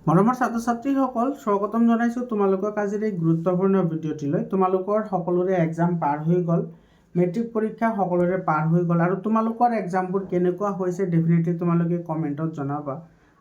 মৰমৰ ছাত্ৰ ছাত্ৰীসকল স্বাগতম জনাইছোঁ তোমালোকক আজিৰ এই গুৰুত্বপূৰ্ণ ভিডিঅ'টিলৈ। তোমালোকৰ সকলোৰে এক্সাম পাৰ হৈ গ'ল, মেট্ৰিক পৰীক্ষা সকলোৰে পাৰ হৈ গ'ল আৰু তোমালোকৰ এক্সামবোৰ কেনেকুৱা হৈছে ডেফিনেটলি তোমালোকে কমেণ্টত জনাবা।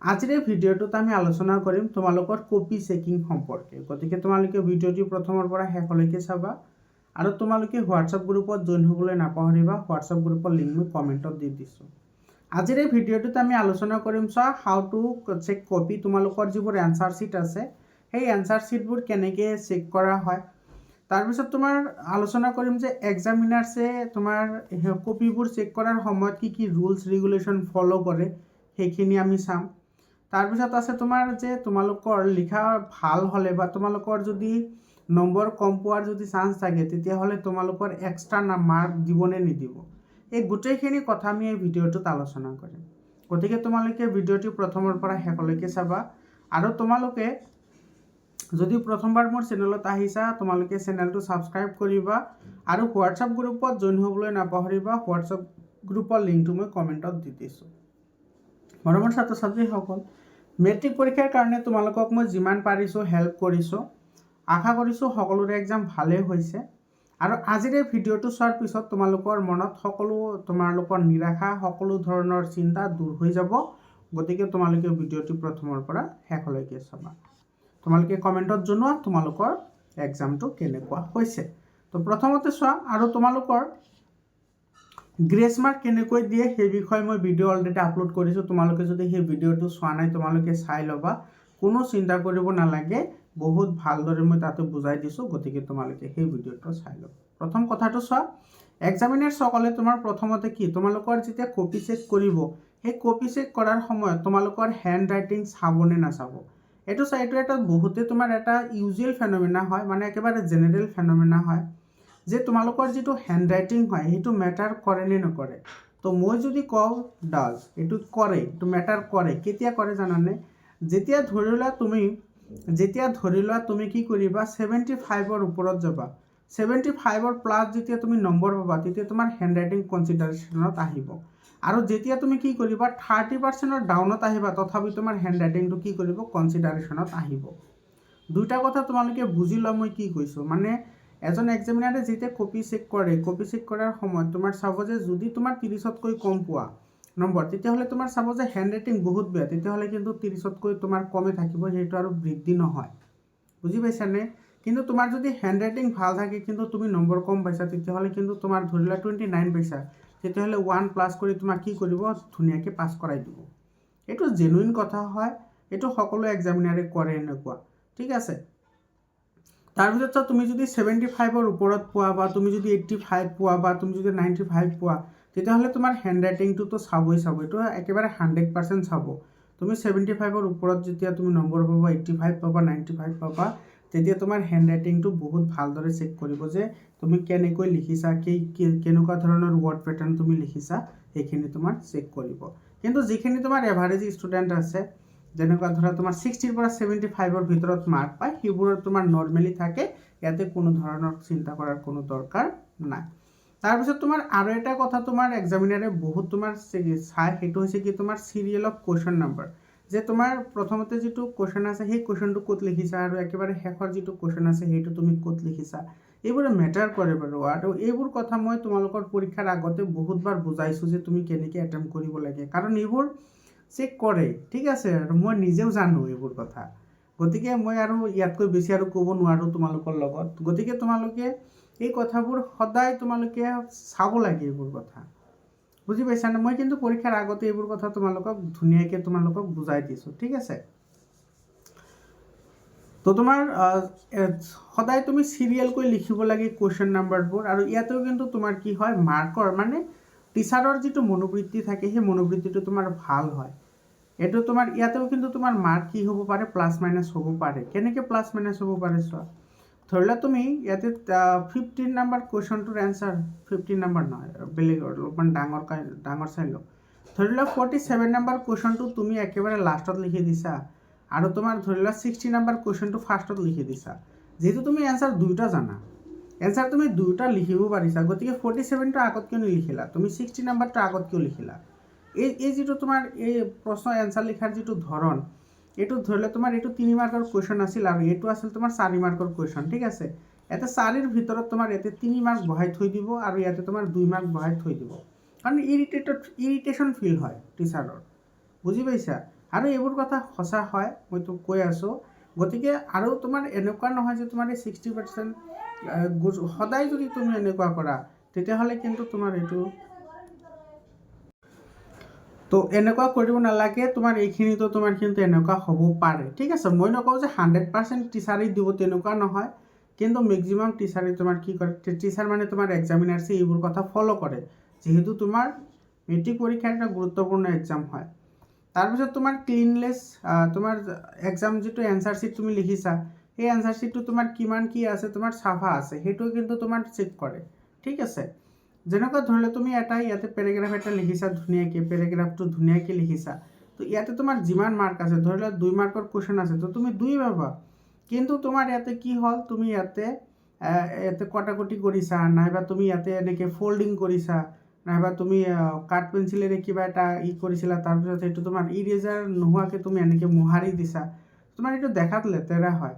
আজিৰ এই ভিডিঅ'টোত আমি আলোচনা কৰিম তোমালোকৰ কপি চেকিং সম্পৰ্কে। গতিকে তোমালোকে ভিডিঅ'টি প্ৰথমৰ পৰা শেষলৈকে চাবা আৰু তোমালোকে হোৱাটছআপ গ্ৰুপত জইন হ'বলৈ নাপাহৰিবা। হোৱাটছআপ গ্ৰুপৰ লিংক মই কমেণ্টত দি দিছোঁ। আজিৰ এই ভিডিঅ'টোত আমি আলোচনা কৰিম হাউ টু চেক কপি। তোমালোকৰ যিবোৰ এনচাৰ শ্বীট আছে সেই এনচাৰ শ্বীটবোৰ কেনেকৈ চেক কৰা হয়। তাৰপিছত তোমাৰ আলোচনা কৰিম যে এক্সামিনাৰ্ছে তোমাৰ কপিবোৰ চেক কৰাৰ সময়ত কি কি ৰুলছ ৰেগুলেশ্যন ফ'ল' কৰে সেইখিনি আমি চাম। তাৰপিছত আছে তোমাৰ যে তোমালোকৰ লিখা ভাল হ'লে বা তোমালোকৰ যদি নম্বৰ কম পোৱাৰ যদি চান্স থাকে তেতিয়াহ'লে তোমালোকৰ এক্সট্ৰা মাৰ্ক দিব নে নিদিব, এই গোটেইখিনি কথা আমি এই ভিডিঅ'টোত আলোচনা কৰিম। গতিকে তোমালোকে ভিডিঅ'টি প্ৰথমৰ পৰা শেষলৈকে চাবা আৰু তোমালোকে যদি প্ৰথমবাৰ মোৰ চেনেলত আহিছা তোমালোকে চেনেলটো ছাবস্ক্ৰাইব কৰিবা আৰু হোৱাটছআপ গ্ৰুপত জইন হ'বলৈ নাপাহৰিবা। হোৱাটছআপ গ্ৰুপৰ লিংকটো মই কমেণ্টত দি দিছোঁ। মৰমৰ ছাত্ৰ ছাত্ৰীসকল, মেট্ৰিক পৰীক্ষাৰ কাৰণে তোমালোকক মই যিমান পাৰিছোঁ হেল্প কৰিছোঁ। আশা কৰিছোঁ সকলোৰে এক্সাম ভালেই হৈছে আৰু আজিৰ এই ভিডিঅ'টো চোৱাৰ পিছত তোমালোকৰ মনত সকলো তোমালোকৰ নিৰাশা সকলো ধৰণৰ চিন্তা দূৰ হৈ যাব। গতিকে তোমালোকে ভিডিঅ'টি প্ৰথমৰ পৰা শেষলৈকে চাবা। তোমালোকে কমেণ্টত জনোৱা তোমালোকৰ এক্সামটো কেনেকুৱা হৈছে। তো প্ৰথমতে চোৱা আৰু তোমালোকৰ গ্ৰেছ মাৰ্ক কেনেকৈ দিয়ে সেই বিষয়ে মই ভিডিঅ' অলৰেডি আপলোড কৰিছোঁ। তোমালোকে যদি সেই ভিডিঅ'টো চোৱা নাই তোমালোকে চাই ল'বা, কোনো চিন্তা কৰিব নালাগে, বহুত ভালদৰে মই তাতে বুজাই দিছোঁ। গতিকে তোমালোকে সেই ভিডিঅ'টো চাই ল'বা। প্ৰথম কথাটো চোৱা, এক্সামিনাৰসকলে তোমাৰ প্ৰথমতে কি তোমালোকৰ যেতিয়া কপি চেক কৰিব সেই কপি চেক কৰাৰ সময়ত তোমালোকৰ হেণ্ড ৰাইটিং চাবনে নাচাব। এইটো এটা বহুতে তোমাৰ এটা ইউজুৱেল ফেনমেনা হয়, মানে একেবাৰে জেনেৰেল ফেনমেনা হয় যে তোমালোকৰ যিটো হেণ্ড ৰাইটিং হয় সেইটো মেটাৰ কৰে নে নকৰে। তো মই যদি কওঁ ডাজ, এইটো কৰে, এইটো মেটাৰ কৰে। কেতিয়া কৰে জানানে? যেতিয়া ধৰি লোৱা তুমি কি কৰিবা 75ৰ ওপৰত যাবা, 75ৰ প্লাছ যেতিয়া তুমি নম্বৰ পাবা তেতিয়া তোমাৰ হেণ্ড ৰাইটিং কনচিডাৰেশ্যনত আহিব। আৰু যেতিয়া তুমি কি কৰিবা 30%ৰ ডাউনত আহিবা তথাপি তোমাৰ হেণ্ড ৰাইটিংটো কি কৰিব কনচিডাৰেশ্যনত আহিব। দুটা কথা তোমালোকে বুজি লোৱা মই কি কৈছোঁ। মানে এজন এক্সামিনাৰে যেতিয়া কপি চেক কৰে, কপি চেক কৰাৰ সময়ত তোমাৰ চাব যে যদি তোমাৰ 30তকৈ কম পোৱা নম্বৰ তেতিয়াহ'লে তোমাৰ চাব যে হেণ্ড ৰাইটিং বহুত বেয়া, তেতিয়াহ'লে কিন্তু 30তকৈ তোমাৰ কমে থাকিব, সেইটো আৰু বৃদ্ধি নহয়। বুজি পাইছানে? কিন্তু তোমাৰ যদি হেণ্ড ৰাইটিং ভাল থাকে কিন্তু তুমি নম্বৰ কম পাইছা তেতিয়াহ'লে কিন্তু তোমাৰ ধৰি লোৱা 29 পাইছা, তেতিয়াহ'লে 1 প্লাছ কৰি তোমাক কি কৰিব ধুনীয়াকৈ পাছ কৰাই দিব। এইটো জেনুইন কথা হয়, এইটো সকলো এক্সামিনাৰে কৰে এনেকুৱা। ঠিক আছে। তাৰপিছত তুমি যদি 75ৰ ওপৰত পোৱা বা তুমি যদি 85 পোৱা বা তুমি যদি 95 পোৱা তেতিয়াহ'লে তোমাৰ হেণ্ড ৰাইটিংটোতো চাবই। এইটো একেবাৰে 100% চাব। তুমি 75ৰ ওপৰত যেতিয়া তুমি নম্বৰ পাবা, 85 পাবা, 95 পাবা, তেতিয়া তোমাৰ হেণ্ড ৰাইটিংটো বহুত ভালদৰে চেক কৰিব যে তুমি কেনেকৈ লিখিছা, কেনেকুৱা ধৰণৰ ৱৰ্ড পেটাৰ্ণ তুমি লিখিছা, সেইখিনি তোমাৰ চেক কৰিব। কিন্তু যিখিনি তোমাৰ এভাৰেজ ষ্টুডেণ্ট আছে, যেনেকুৱা ধৰা তোমাৰ 60ৰ পৰা 75ৰ ভিতৰত মাৰ্ক পায়, সেইবোৰত তোমাৰ নৰ্মেলি থাকে, ইয়াতে কোনো ধৰণৰ চিন্তা কৰাৰ কোনো দৰকাৰ নাই। তাৰপিছত তোমাৰ আৰু এটা কথা তোমাৰ এক্সামিনাৰে বহুত তোমাৰ চাই, সেইটো হৈছে কি তোমাৰ চিৰিয়েল অফ কুৱেশ্যন নাম্বাৰ, যে তোমাৰ প্ৰথমতে যিটো কুৱেশ্যন আছে সেই কুৱেশ্যনটো ক'ত লিখিছা আৰু একেবাৰে শেষৰ যিটো কুৱেশ্যন আছে সেইটো তুমি ক'ত লিখিছা, এইবোৰে মেটাৰ কৰে বাৰু। আৰু এইবোৰ কথা মই তোমালোকৰ পৰীক্ষাৰ আগতে বহুতবাৰ বুজাইছোঁ যে তুমি কেনেকৈ এটেম্প কৰিব লাগে, কাৰণ এইবোৰ চেক কৰে। ঠিক আছে, আৰু মই নিজেও জানো এইবোৰ কথা। গতিকে মই আৰু ইয়াতকৈ বেছি আৰু ক'ব নোৱাৰোঁ তোমালোকৰ লগত। গতিকে তোমালোকে এই কথাবোৰ সদায় তোমালোকে চাব লাগে এইবোৰ কথা। বুজি পাইছানে? মই কিন্তু পৰীক্ষাৰ আগতে এইবোৰ কথা তোমালোকক ধুনীয়াকৈ বুজাই দিছোঁ। ঠিক আছে। তো তোমাৰ সদায় তুমি চিৰিয়েলকৈ লিখিব লাগে কুৱেশ্যন নাম্বাৰবোৰ। আৰু ইয়াতেও কিন্তু তোমাৰ কি হয় মাৰ্কৰ মানে টিচাৰৰ যিটো মনোবৃত্তি থাকে সেই মনোবৃত্তিটো তোমাৰ ভাল হয়। এইটো তোমাৰ ইয়াতেও কিন্তু তোমাৰ মাৰ্ক কি হ'ব পাৰে প্লাছ মাইনাছ হ'ব পাৰে। কেনেকৈ প্লাছ মাইনাছ হ'ব পাৰে চোৱা, ধৰি লোৱা তুমি ইয়াতে 15 নম্বৰ কুৱেশ্যনটোৰ এনচাৰ, 15 নম্বৰ নহয় বেলেগ অলপমান ডাঙৰ চাই লওঁ। ধৰি লোৱা 47 নম্বৰ কুৱেশ্যনটো তুমি একেবাৰে লাষ্টত লিখি দিছা আৰু তোমাৰ ধৰি লোৱা 60 নম্বৰ কুৱেশ্যনটো ফাৰ্ষ্টত লিখি দিছা। যিহেতু তুমি এনচাৰ দুয়োটা জানা, এনচাৰ তুমি দুয়োটা লিখিব পাৰিছা, গতিকে 47টো আগত কিয় নিলিখিলা, তুমি 60 নম্বৰটো আগত কিয় লিখিলা। এই যিটো তোমাৰ এই প্ৰশ্ন এনচাৰ লিখাৰ যিটো ধৰণ, এইটো ধৰি লোৱা তোমাৰ এইটো 3 মাৰ্কৰ কুৱেশ্যন আছিল আৰু এইটো আছিল তোমাৰ 4 মাৰ্কৰ কুৱেশ্যন, ঠিক আছে। ইয়াতে 4ৰ ভিতৰত তোমাৰ ইয়াতে 3 মাৰ্ক বহাই থৈ দিব আৰু ইয়াতে তোমাৰ 2 মাৰ্ক বহাই থৈ দিব, কাৰণ ইৰিটেশ্যন ফিল হয় টিচাৰৰ, বুজি পাইছা। আৰু এইবোৰ কথা সঁচা হয়, মই তোক কৈ আছোঁ। গতিকে আৰু তোমাৰ এনেকুৱা নহয় যে তোমাৰ এই 60% সদায় যদি তুমি এনেকুৱা কৰা তেতিয়াহ'লে কিন্তু তোমাৰ এইটো তো এনেকুৱা কৰিব নালাগে। তোমাৰ এইখিনিতো তোমাৰ কিন্তু এনেকুৱা হ'ব পাৰে, ঠিক আছে। মই নকওঁ যে 100% টিচাৰেই দিব, তেনেকুৱা নহয়, কিন্তু মেক্সিমাম টিচাৰে তোমাৰ কি কৰে, টিচাৰ মানে তোমাৰ এক্সামিনাৰ্ছে এইবোৰ কথা ফ'ল' কৰে, যিহেতু তোমাৰ মেট্ৰিক পৰীক্ষাৰ এটা গুৰুত্বপূৰ্ণ এক্সাম হয়। তাৰপিছত তোমাৰ ক্লিনলেছ তোমাৰ এক্সাম যিটো এনচাৰ শ্বীট তুমি লিখিছা, সেই এনচাৰ শ্বীটটো তোমাৰ কিমান কি আছে, তোমাৰ চাফা আছে, সেইটো কিন্তু তোমাৰ চেক কৰে, ঠিক আছে। যেনেকুৱা ধৰি লওক তুমি ইয়াতে পেৰাগ্ৰাফ এটা লিখিছা ধুনীয়াকৈ, পেৰাগ্ৰাফটো ধুনীয়াকৈ লিখিছা, তো ইয়াতে তোমাৰ যিমান মাৰ্ক আছে, ধৰি লোৱা 2 মাৰ্কৰ কুৱেশ্যন আছে, তো তুমি 2 পাবা। কিন্তু তোমাৰ ইয়াতে কি হ'ল, তুমি ইয়াতে কটাকটি কৰিছা, নাইবা তুমি ইয়াতে এনেকৈ ফল্ডিং কৰিছা, নাইবা তুমি কাঠ পেঞ্চিলেৰে কিবা এটা কৰিছিলা, তাৰপিছত সেইটো তোমাৰ ইৰেজাৰ নোহোৱাকৈ তুমি এনেকৈ মোহাৰি দিছা, তোমাৰ এইটো দেখাত লেতেৰা হয়।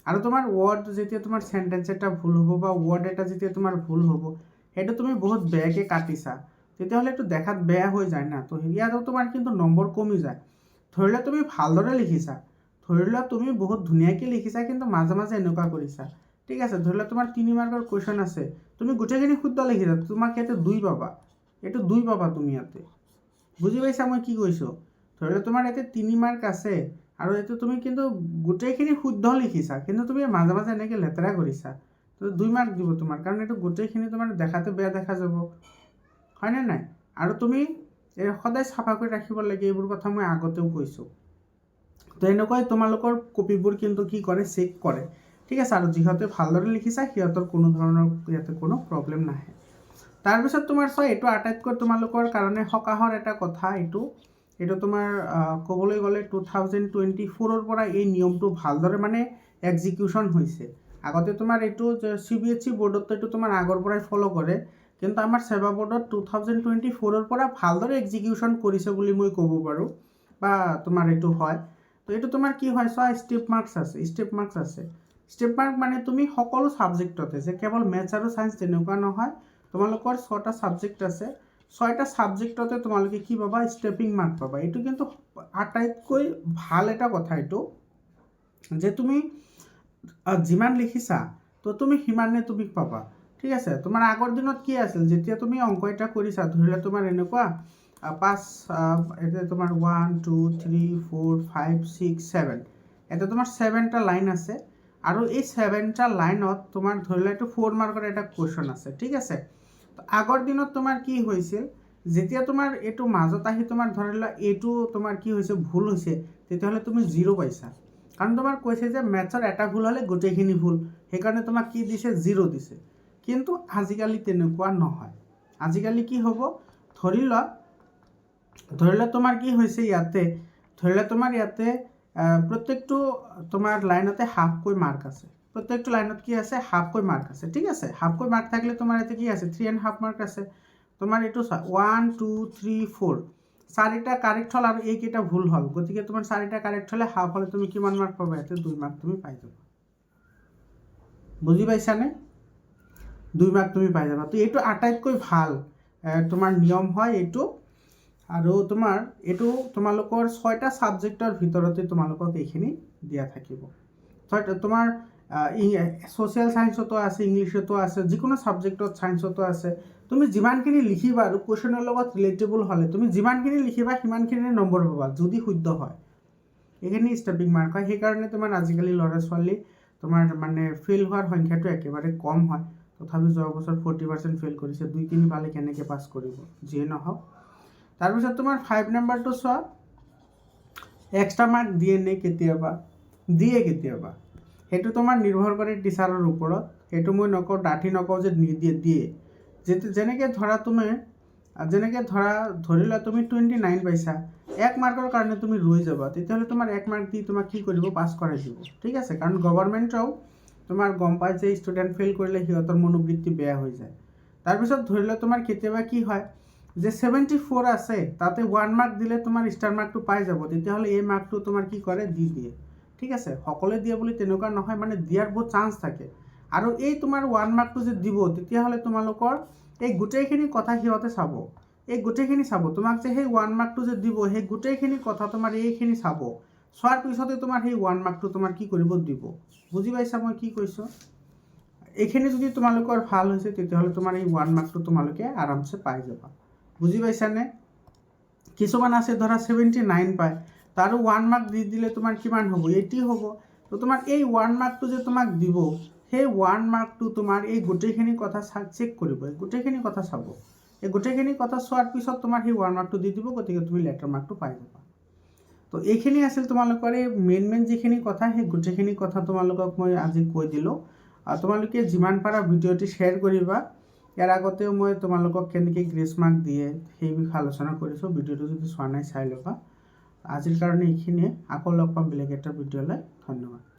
আৰু তোমাৰ ৱৰ্ড যেতিয়া তোমাৰ চেণ্টেঞ্চ এটা ভুল হ'ব বা ৱৰ্ড এটা যেতিয়া তোমাৰ ভুল হ'ব, সেইটো তুমি বহুত বেয়াকৈ কাটিছা, তেতিয়াহ'লে এইটো দেখাত বেয়া হৈ যায় না, তো ইয়াতো তোমাৰ কিন্তু নম্বৰ কমি যায়। ধৰি লোৱা তুমি ভালদৰে লিখিছা, ধৰি লোৱা তুমি বহুত ধুনীয়াকৈ লিখিছা, কিন্তু মাজে মাজে এনেকুৱা কৰিছা, ঠিক আছে। ধৰি লোৱা তোমাৰ 3 মাৰ্কৰ কুৱেশ্যন আছে, তুমি গোটেইখিনি শুদ্ধ লিখিছা, তোমাক ইয়াতে 2 পাবা, এইটো 2 পাবা তুমি ইয়াতে, বুজি পাইছা মই কি কৈছোঁ। ধৰি লোৱা তোমাৰ ইয়াতে 3 মাৰ্ক আছে আৰু এইটো তুমি কিন্তু গোটেইখিনি শুদ্ধ লিখিছা, কিন্তু তুমি মাজে মাজে এনেকৈ লেতেৰা কৰিছা, তো 2 মাৰ্ক দিব তোমাৰ, কাৰণ এইটো গোটেইখিনি তোমাৰ দেখাতে বেয়া দেখা যাব, হয়নে নাই। আৰু তুমি সদায় চাফাকৈ ৰাখিব লাগে, এইবোৰ কথা মই আগতেও কৈছোঁ। তো এনেকুৱাই তোমালোকৰ কপিবোৰ কিন্তু কি কৰে, চেক কৰে, ঠিক আছে। আৰু যিহঁতে ভালদৰে লিখিছা সিহঁতৰ কোনো ধৰণৰ ইয়াতে কোনো প্ৰব্লেম নাহে। তাৰপিছত তোমাৰ এইটো আটাইতকৈ তোমালোকৰ কাৰণে সকাহৰ এটা কথা, এইটো তোমাৰ ক'বলৈ গ'লে 2024ৰ পৰা এই নিয়মটো ভালদৰে মানে এক্সিকিউশ্যন হৈছে। আগতে তোমাৰ এইটো CBSE বৰ্ডতো এইটো তোমাৰ আগৰ পৰাই ফ'ল' কৰে, কিন্তু আমাৰ ছেবা বৰ্ডত 2024ৰ পৰা ভালদৰে এক্সিকিউশ্যন কৰিছে বুলি মই ক'ব পাৰোঁ, বা তোমাৰ এইটো হয়। তো এইটো তোমাৰ কি হয়, ষ্টেপ মাৰ্কছ আছে। ষ্টেপ মাৰ্ক মানে তুমি সকলো ছাবজেক্টতে, যে কেৱল মেথছ আৰু ছায়েন্স তেনেকুৱা নহয়, তোমালোকৰ 6টা ছাবজেক্ট আছে, 6টা ছাবজেক্টতে তোমালোকে কি পাবা, ষ্টেপিং মাৰ্ক পাবা। এইটো কিন্তু আটাইতকৈ ভাল এটা কথা, এইটো যে তুমি যিমান লিখিছা তো তুমি সিমানে তুমি পাবা, ঠিক আছে। তোমাৰ আগৰ দিনত কি আছিল, যেতিয়া তুমি অংক এটা কৰিছা, ধৰি লোৱা তোমাৰ এনেকুৱা এতিয়া তোমাৰ 1 2 3 4 5 6 7, এতিয়া তোমাৰ 7টা লাইন আছে, আৰু এই 7টা লাইনত তোমাৰ ধৰি লোৱা এইটো 4 মাৰ্কৰ এটা কুৱেশ্যন আছে, ঠিক আছে। আগৰ দিনত তোমাৰ কি হৈছিল, যেতিয়া তোমাৰ এইটো মাজত আহি তোমাৰ ধৰি লোৱা এইটো তোমাৰ কি হৈছে, ভুল হৈছে, তেতিয়াহ'লে তুমি 0 পাইছা, কাৰণ তোমাৰ কৈছে যে মেথছৰ এটা ভুল হ'লে গোটেইখিনি ভুল, সেইকাৰণে তোমাক কি দিছে, 0 দিছে। কিন্তু আজিকালি তেনেকুৱা নহয়। আজিকালি কি হ'ব, ধৰি লোৱা তোমাৰ কি হৈছে, ইয়াতে ধৰি লোৱা তোমাৰ ইয়াতে প্ৰত্যেকটো তোমাৰ লাইনতে হাফকৈ মাৰ্ক আছে, প্ৰত্যেকটো লাইনত কি আছে, হাফকৈ মাৰ্ক আছে, ঠিক আছে। হাফকৈ মাৰ্ক থাকিলে তোমাৰ ইয়াতে কি আছে, 3.5 মাৰ্ক আছে। তোমাৰ এইটো 1 2 3 4 4টা কাৰেক্ট হ'ল আৰু এইকেইটা ভুল হ'ল, গতিকে তোমাৰ 4টা কাৰেক্ট হ'লে হাফ হ'লে তুমি কিমান মাৰ্ক পাবা, ইয়াতে 2 মাৰ্ক তুমি পাই যাবা, বুজি পাইছানে। 2 মাৰ্ক তুমি পাই যাবা। তো এইটো আটাইতকৈ ভাল তোমাৰ নিয়ম হয় এইটো। আৰু তোমাৰ এইটো তোমালোকৰ 6টা ছাবজেক্টৰ ভিতৰতে তোমালোকক এইখিনি দিয়া থাকিব। তোমাৰ ছ'চিয়েল ছায়েন্সতো আছে, ইংলিছতো আছে, যিকোনো ছাবজেক্টত, ছায়েন্সতো আছে। তুমি যিমানখিনি লিখিবা আৰু কুৱেশ্যনৰ লগত ৰিলেটেবল হ'লে তুমি যিমানখিনি লিখিবা সিমানখিনি নম্বৰ পাবা, যদি শুদ্ধ হয়। এইখিনি ষ্টেপিং মাৰ্ক হয়। সেইকাৰণে তোমাৰ আজিকালি ল'ৰা ছোৱালী তোমাৰ মানে ফেইল হোৱাৰ সংখ্যাটো একেবাৰে কম হয়। তথাপি যোৱা বছৰ 40% ফেইল কৰিছে, 2-3 পালে কেনেকৈ পাছ কৰিব, যিয়ে নহওক। তাৰপিছত তোমাৰ 5 নম্বৰটো চোৱা, এক্সট্ৰা মাৰ্ক দিয়ে নে, কেতিয়াবা কেতিয়াবা সেইটো তোমাৰ নিৰ্ভৰ কৰে টিচাৰৰ ওপৰত। সেইটো মই নকওঁ, ডাঠি নকওঁ যে দিয়ে। যেনেকৈ ধৰা ধৰি লোৱা তুমি 29 পাইছা, 1 মাৰ্কৰ কাৰণে তুমি ৰৈ যাবা, তেতিয়াহ'লে তোমাৰ 1 মাৰ্ক দি তোমাক কি কৰিব, পাছ কৰাই দিব, ঠিক আছে। কাৰণ গভৰ্ণমেণ্টেও তোমাৰ গম পায় যে ষ্টুডেণ্ট ফেইল কৰিলে সিহঁতৰ মনোবৃত্তি বেয়া হৈ যায়। তাৰপিছত ধৰি লোৱা তোমাৰ কেতিয়াবা কি হয়, যে 74 আছে তাতে 1 মাৰ্ক দিলে তোমাৰ ষ্টাৰ মাৰ্কটো পাই যাব, তেতিয়াহ'লে এই মাৰ্কটো তোমাৰ কি কৰে দি দিয়ে। ঠিক আছে, সকলোৱে দিয়ে বুলি তেনেকুৱা নহয়, মানে দিয়াৰ বহুত চান্স থাকে। আৰু এই তোমাৰ 1 মাৰ্কটো যে দিব তেতিয়াহ'লে তোমালোকৰ এই গোটেইখিনি কথা সিহঁতে চাব, এই গোটেইখিনি চাব তোমাক যে সেই 1 মাৰ্কটো যে দিব সেই গোটেইখিনি কথা তোমাৰ এইখিনি চাব, চোৱাৰ পিছতে তোমাৰ সেই 1 মাৰ্কটো তোমাৰ কি কৰিব দিব। বুজি পাইছা মই কি কৈছোঁ? এইখিনি যদি তোমালোকৰ ভাল হৈছে তেতিয়াহ'লে তোমাৰ এই 1 মাৰ্কটো তোমালোকে আৰামছে পাই যাবা। বুজি পাইছানে? কিছুমান আছে ধৰা 79 পায়, তাৰো 1 মাৰ্ক দি দিলে তোমাৰ কিমান হ'ব? 80 হ'ব। তো তোমাৰ এই 1 মাৰ্কটো যে তোমাক দিব সেই 1 মাৰ্কটো তোমাৰ এই গোটেইখিনি কথা চেক কৰিব, এই গোটেইখিনি কথা চাব, এই গোটেইখিনি কথা চোৱাৰ পিছত তোমাৰ সেই 1 মাৰ্কটো দি দিব, গতিকে তুমি লেটাৰ মাৰ্কটো পাই যাবা। তো এইখিনি আছিল তোমালোকৰ এই মেইন যিখিনি কথা, সেই গোটেইখিনি কথা তোমালোকক মই আজি কৈ দিলোঁ। তোমালোকে যিমান পাৰা ভিডিঅ'টি শ্বেয়াৰ কৰিবা। ইয়াৰ আগতেও মই তোমালোকক কেনেকৈ গ্ৰেছ মাৰ্ক দিয়ে সেই বিষয়ে আলোচনা কৰিছোঁ, ভিডিঅ'টো যদি চোৱা নাই চাই ল'বা। আজিৰ কাৰণে এইখিনিয়ে, আকৌ লগ পাম বেলেগ এটা ভিডিঅ'লৈ। ধন্যবাদ।